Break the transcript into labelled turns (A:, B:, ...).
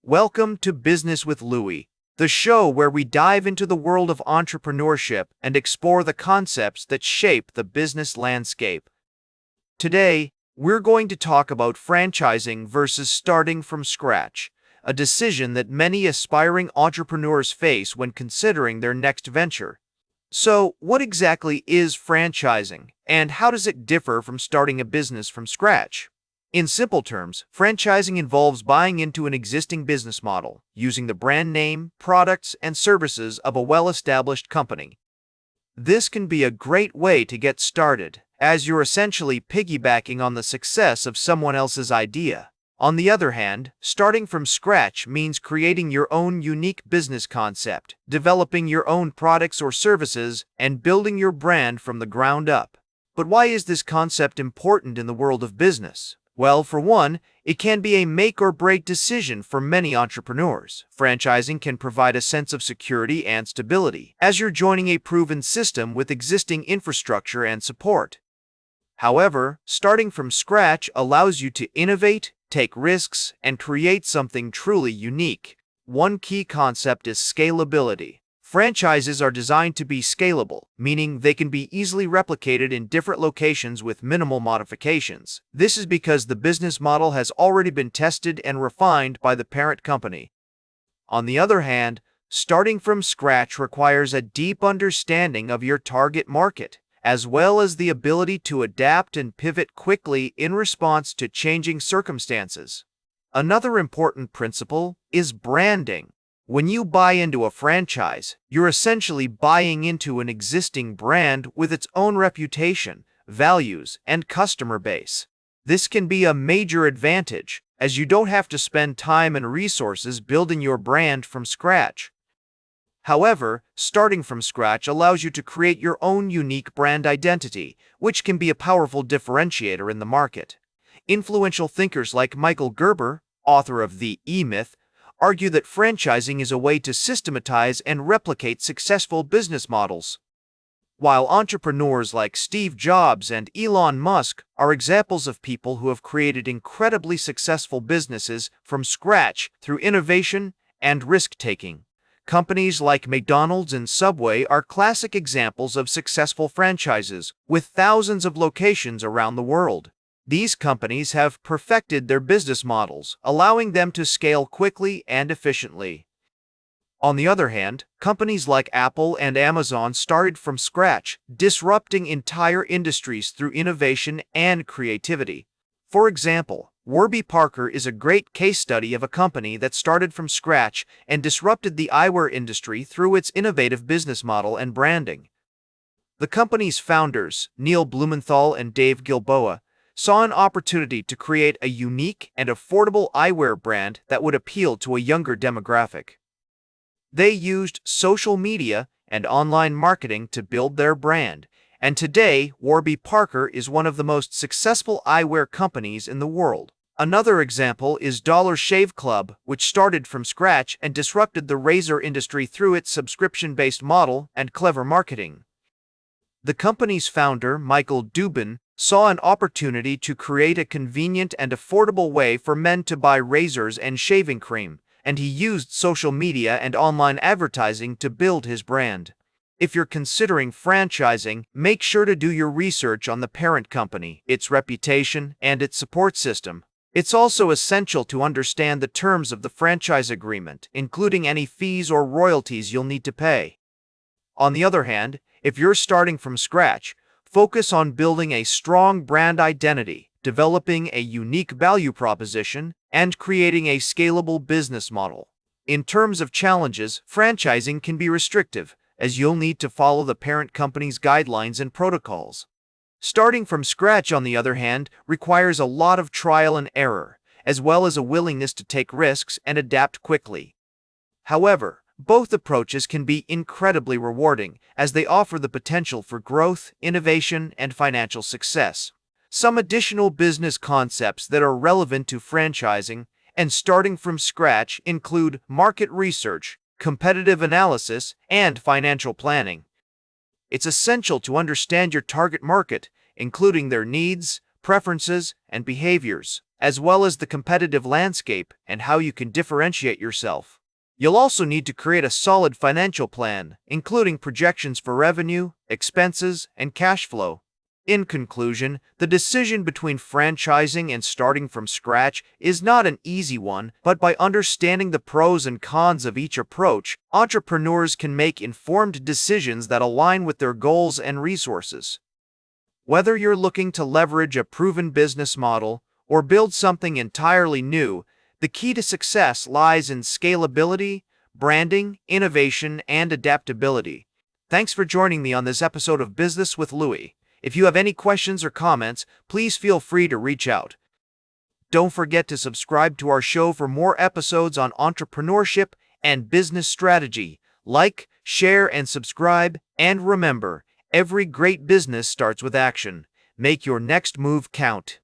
A: Welcome to Business with Louis, the show where we dive into the world of entrepreneurship and explore the concepts that shape the business landscape. Today, we're going to talk about franchising versus starting from scratch, a decision that many aspiring entrepreneurs face when considering their next venture. So, what exactly is franchising, and how does it differ from starting a business from scratch? In simple terms, franchising involves buying into an existing business model, using the brand name, products, and services of a well-established company. This can be a great way to get started, as you're essentially piggybacking on the success of someone else's idea. On the other hand, starting from scratch means creating your own unique business concept, developing your own products or services, and building your brand from the ground up. But why is this concept important in the world of business? Well, for one, it can be a make-or-break decision for many entrepreneurs. Franchising can provide a sense of security and stability, as you're joining a proven system with existing infrastructure and support. However, starting from scratch allows you to innovate, take risks, and create something truly unique. One key concept is scalability. Franchises are designed to be scalable, meaning they can be easily replicated in different locations with minimal modifications. This is because the business model has already been tested and refined by the parent company. On the other hand, starting from scratch requires a deep understanding of your target market, as well as the ability to adapt and pivot quickly in response to changing circumstances. Another important principle is branding. When you buy into a franchise, you're essentially buying into an existing brand with its own reputation, values, and customer base. This can be a major advantage, as you don't have to spend time and resources building your brand from scratch. However, starting from scratch allows you to create your own unique brand identity, which can be a powerful differentiator in the market. Influential thinkers like Michael Gerber, author of The E-Myth, argue that franchising is a way to systematize and replicate successful business models. While entrepreneurs like Steve Jobs and Elon Musk are examples of people who have created incredibly successful businesses from scratch through innovation and risk-taking. Companies like McDonald's and Subway are classic examples of successful franchises, with thousands of locations around the world. These companies have perfected their business models, allowing them to scale quickly and efficiently. On the other hand, companies like Apple and Amazon started from scratch, disrupting entire industries through innovation and creativity. For example, Warby Parker is a great case study of a company that started from scratch and disrupted the eyewear industry through its innovative business model and branding. The company's founders, Neil Blumenthal and Dave Gilboa, saw an opportunity to create a unique and affordable eyewear brand that would appeal to a younger demographic. They used social media and online marketing to build their brand, and today Warby Parker is one of the most successful eyewear companies in the world. Another example is Dollar Shave Club, which started from scratch and disrupted the razor industry through its subscription-based model and clever marketing. The company's founder, Michael Dubin, saw an opportunity to create a convenient and affordable way for men to buy razors and shaving cream, and he used social media and online advertising to build his brand. If you're considering franchising, make sure to do your research on the parent company, its reputation, and its support system. It's also essential to understand the terms of the franchise agreement, including any fees or royalties you'll need to pay. On the other hand, if you're starting from scratch, focus on building a strong brand identity, developing a unique value proposition, and creating a scalable business model. In terms of challenges, franchising can be restrictive, as you'll need to follow the parent company's guidelines and protocols. Starting from scratch, on the other hand, requires a lot of trial and error, as well as a willingness to take risks and adapt quickly. However, both approaches can be incredibly rewarding, as they offer the potential for growth, innovation, and financial success. Some additional business concepts that are relevant to franchising and starting from scratch include market research, competitive analysis, and financial planning. It's essential to understand your target market, including their needs, preferences, and behaviors, as well as the competitive landscape and how you can differentiate yourself. You'll also need to create a solid financial plan, including projections for revenue, expenses, and cash flow. In conclusion, the decision between franchising and starting from scratch is not an easy one, but by understanding the pros and cons of each approach, entrepreneurs can make informed decisions that align with their goals and resources. Whether you're looking to leverage a proven business model or build something entirely new, the key to success lies in scalability, branding, innovation, and adaptability. Thanks for joining me on this episode of Business with Louis. If you have any questions or comments, please feel free to reach out. Don't forget to subscribe to our show for more episodes on entrepreneurship and business strategy. Like, share, and subscribe. And remember, every great business starts with action. Make your next move count.